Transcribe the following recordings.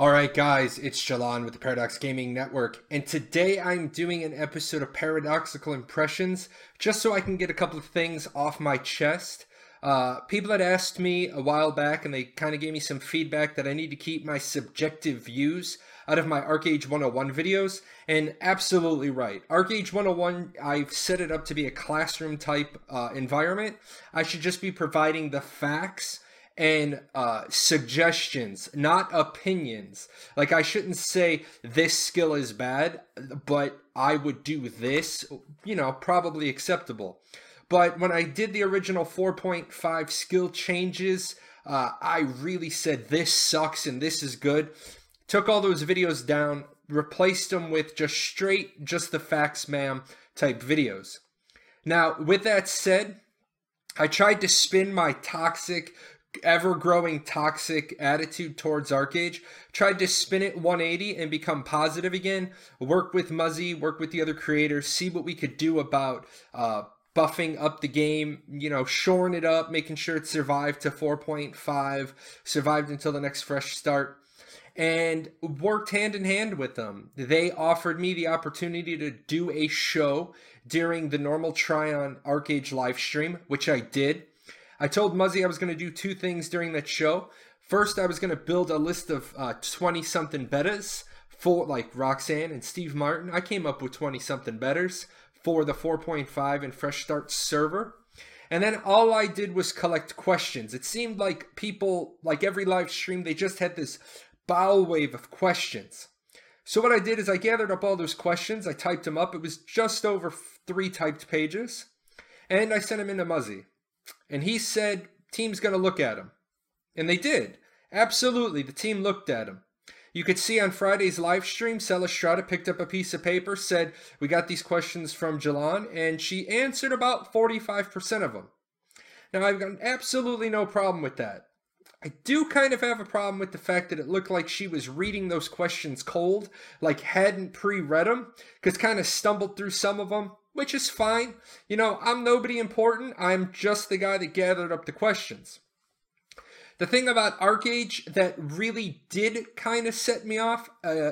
Alright guys, it's Jahlon with the Paradox Gaming Network, and today I'm doing an episode of Paradoxical Impressions, just so I can get a couple of things off my chest. People had asked me a while back, and they kind of gave me some feedback that I need to keep my subjective views out of my Archeage 101 videos, and absolutely right. Archeage 101, I've set it up to be a classroom type environment. I should just be providing the facts and suggestions, not opinions. Like, I shouldn't say this skill is bad, but I would do this, probably acceptable. But when I did the original 4.5 skill changes, I really said this sucks and this is good. Took all those videos down, replaced them with just the facts ma'am type videos. Now, with that said, I tried to spin my ever-growing toxic attitude towards Archeage, tried to spin it 180 and become positive again, work with Muzzy, work with the other creators, see what we could do about buffing up the game, shoring it up, making sure it survived to 4.5, survived until the next fresh start, and worked hand in hand with them. They offered me the opportunity to do a show during the normal Try-On Archeage live stream, which I did. I told Muzzy I was going to do two things during that show. First, I was going to build a list of 20-something betas for, like, Roxanne and Steve Martin. I came up with 20-something betas for the 4.5 and Fresh Start server. And then all I did was collect questions. It seemed like people, like every live stream, they just had this bow wave of questions. So what I did is I gathered up all those questions. I typed them up. It was just over 3 typed pages. And I sent them into Muzzy. And he said, team's going to look at him. And they did. Absolutely, the team looked at him. You could see on Friday's live stream, Celestra picked up a piece of paper, said, we got these questions from Jahlon, and she answered about 45% of them. Now, I've got absolutely no problem with that. I do kind of have a problem with the fact that it looked like she was reading those questions cold, like hadn't pre-read them, because kind of stumbled through some of them, which is fine. I'm nobody important. I'm just the guy that gathered up the questions. The thing about Archeage that really did kind of set me off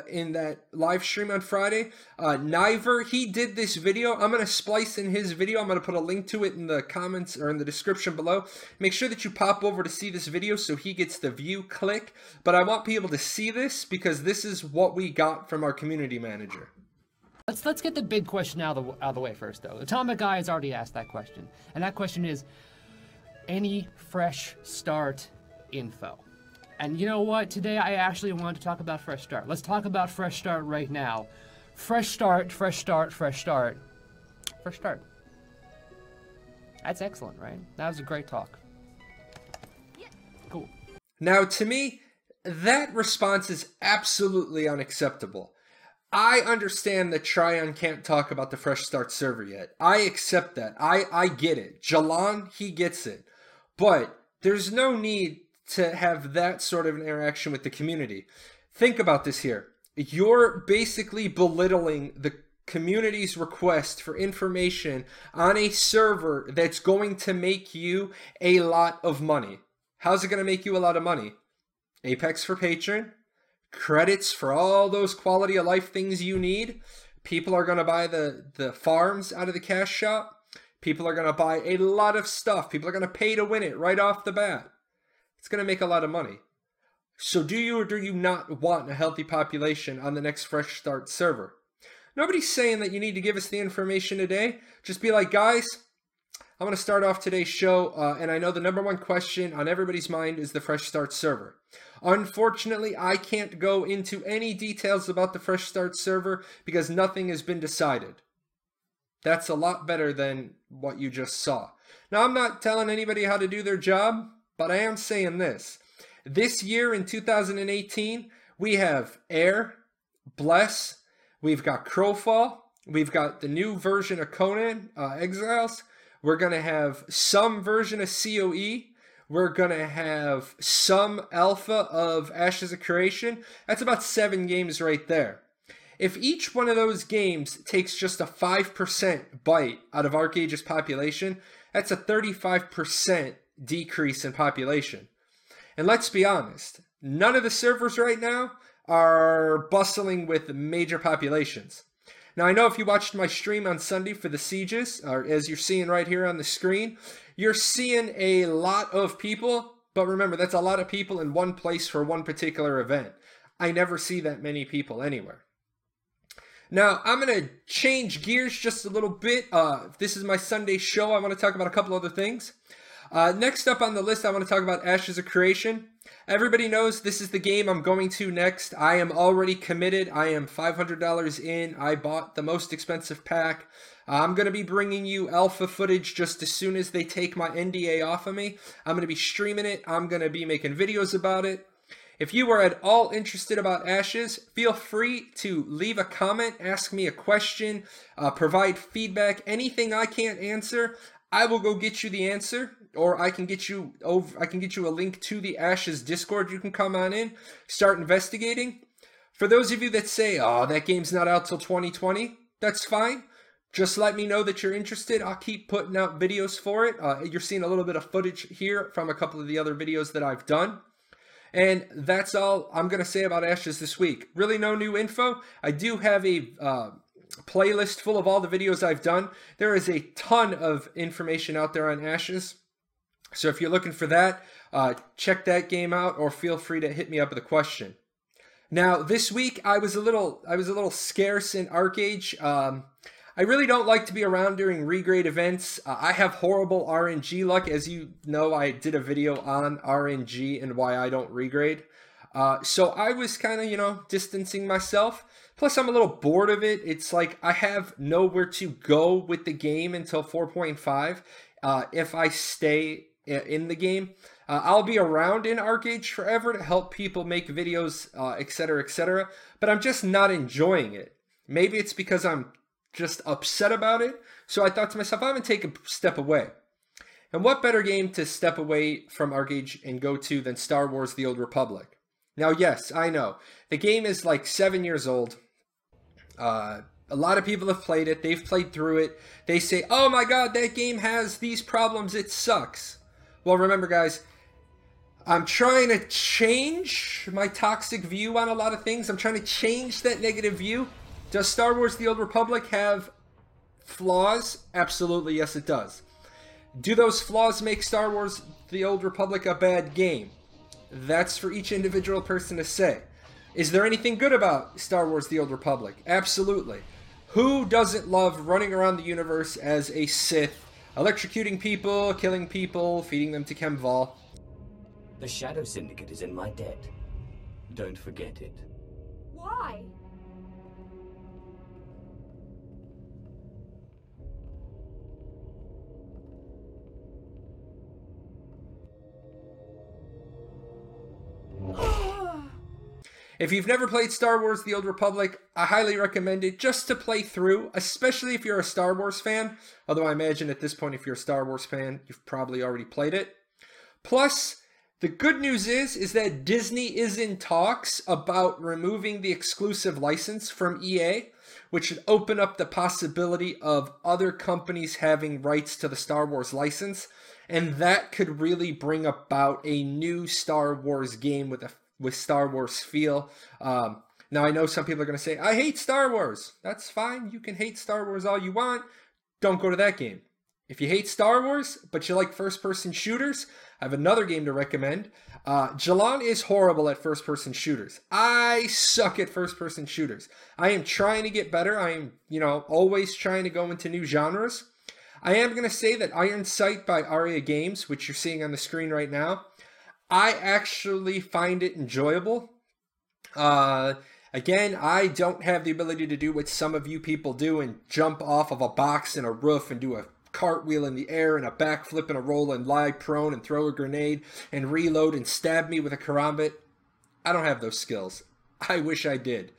in that live stream on Friday, Niver, he did this video. I'm going to splice in his video. I'm going to put a link to it in the comments or in the description below. Make sure that you pop over to see this video so he gets the view click. But I want people to see this because this is what we got from our community manager. Let's get the big question out of the way first, though. Atomic Guy has already asked that question, and that question is, any fresh start info? And you know what? Today I actually wanted to talk about fresh start. Let's talk about fresh start right now. Fresh start, fresh start, fresh start. Fresh start. That's excellent, right? That was a great talk. Cool. Now, to me, that response is absolutely unacceptable. I understand that Try-On can't talk about the Fresh Start server yet. I accept that. I get it. Jahlon, he gets it. But there's no need to have that sort of an interaction with the community. Think about this here. You're basically belittling the community's request for information on a server that's going to make you a lot of money. How's it going to make you a lot of money? Apex for Patron. Credits for all those quality of life things you need. People are going to buy the farms out of the cash shop. People are going to buy a lot of stuff. People are going to pay to win it right off the bat. It's going to make a lot of money. So do you or do you not want a healthy population on the next Fresh Start server? Nobody's saying that you need to give us the information today. Just be like, guys, I'm going to start off today's show, and I know the #1 question on everybody's mind is the Fresh Start server. Unfortunately, I can't go into any details about the Fresh Start server because nothing has been decided. That's a lot better than what you just saw. Now, I'm not telling anybody how to do their job, but I am saying this. This year in 2018, we have Air, Bless, we've got Crowfall, we've got the new version of Conan, Exiles, we're going to have some version of COE. We're going to have some alpha of Ashes of Creation. That's about 7 games right there. If each one of those games takes just a 5% bite out of Archeage's population, that's a 35% decrease in population. And let's be honest, none of the servers right now are bustling with major populations. Now, I know if you watched my stream on Sunday for the sieges, or as you're seeing right here on the screen, you're seeing a lot of people, but remember, that's a lot of people in one place for one particular event. I never see that many people anywhere. Now, I'm going to change gears just a little bit. This is my Sunday show. I want to talk about a couple other things. Next up on the list, I want to talk about Ashes of Creation. Everybody knows this is the game I'm going to next. I am already committed. I am $500 in. I bought the most expensive pack. I'm going to be bringing you alpha footage just as soon as they take my NDA off of me. I'm going to be streaming it. I'm going to be making videos about it. If you are at all interested about Ashes, feel free to leave a comment, ask me a question, provide feedback, anything I can't answer. I will go get you the answer, or I can get you a link to the Ashes Discord. You can come on in, start investigating. For those of you that say, "Oh, that game's not out till 2020," that's fine. Just let me know that you're interested. I'll keep putting out videos for it. You're seeing a little bit of footage here from a couple of the other videos that I've done. And that's all I'm going to say about Ashes this week. Really no new info. I do have a playlist full of all the videos I've done. There is a ton of information out there on Ashes. So if you're looking for that, check that game out, or feel free to hit me up with a question. Now, this week I was a little scarce in Archeage. I really don't like to be around during regrade events. I have horrible RNG luck. As you know, I did a video on RNG and why I don't regrade. So I was kind of, distancing myself. Plus, I'm a little bored of it. It's like I have nowhere to go with the game until 4.5 if I stay in the game. I'll be around in Archeage forever to help people make videos, etc., etc. But I'm just not enjoying it. Maybe it's because I'm just upset about it. So I thought to myself, I'm going to take a step away. And what better game to step away from Archeage and go to than Star Wars: The Old Republic? Now, yes, I know. The game is like 7 years old. A lot of people have played it. They've played through it. They say, "Oh my god, that game has these problems. It sucks." Well, remember, guys, I'm trying to change my toxic view on a lot of things. I'm trying to change that negative view. Does Star Wars: The Old Republic have flaws? Absolutely, yes it does. Do those flaws make Star Wars: The Old Republic a bad game? That's for each individual person to say. Is there anything good about Star Wars: The Old Republic? Absolutely. Who doesn't love running around the universe as a Sith, electrocuting people, killing people, feeding them to Chemval? The Shadow Syndicate is in my debt. Don't forget it. Why? If you've never played Star Wars: The Old Republic, I highly recommend it just to play through, especially if you're a Star Wars fan. Although I imagine at this point, if you're a Star Wars fan, you've probably already played it. Plus, the good news is that Disney is in talks about removing the exclusive license from EA, which would open up the possibility of other companies having rights to the Star Wars license. And that could really bring about a new Star Wars game with Star Wars feel. Now, I know some people are going to say, "I hate Star Wars." That's fine. You can hate Star Wars all you want. Don't go to that game. If you hate Star Wars, but you like first-person shooters, I have another game to recommend. Jahlon is horrible at first-person shooters. I suck at first-person shooters. I am trying to get better. I am, always trying to go into new genres. I am going to say that Ironsight by Aria Games, which you're seeing on the screen right now, I actually find it enjoyable. Again, I don't have the ability to do what some of you people do and jump off of a box and a roof and do a cartwheel in the air and a backflip and a roll and lie prone and throw a grenade and reload and stab me with a karambit. I don't have those skills. I wish I did.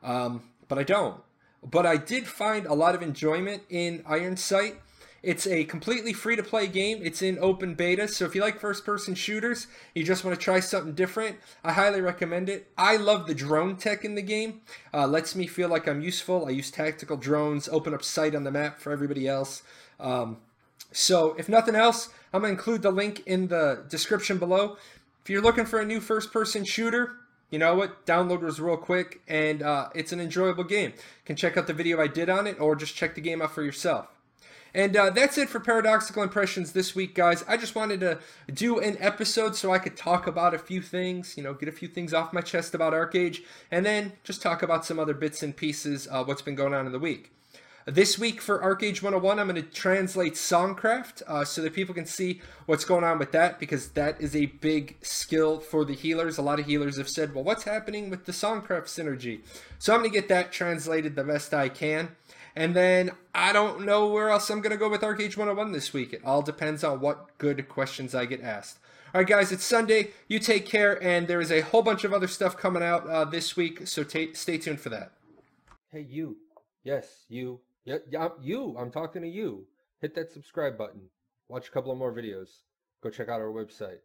But I don't. But I did find a lot of enjoyment in Ironsight. It's a completely free-to-play game. It's in open beta, so if you like first-person shooters, you just want to try something different, I highly recommend it. I love the drone tech in the game. Lets me feel like I'm useful. I use tactical drones, open up sight on the map for everybody else. So if nothing else, I'm going to include the link in the description below. If you're looking for a new first-person shooter, you know what? Download was real quick, and it's an enjoyable game. You can check out the video I did on it, or just check the game out for yourself. And that's it for Paradoxical Impressions this week, guys. I just wanted to do an episode so I could talk about a few things, you know, get a few things off my chest about Archeage, and then just talk about some other bits and pieces of what's been going on in the week. This week for Archeage 101, I'm going to translate Songcraft so that people can see what's going on with that, because that is a big skill for the healers. A lot of healers have said, well, what's happening with the Songcraft synergy? So I'm going to get that translated the best I can. And then I don't know where else I'm going to go with Archeage 101 this week. It all depends on what good questions I get asked. All right, guys, it's Sunday. You take care, and there is a whole bunch of other stuff coming out this week, so stay tuned for that. Hey, you. Yes, you. Yeah, you. I'm talking to you. Hit that subscribe button. Watch a couple of more videos. Go check out our website.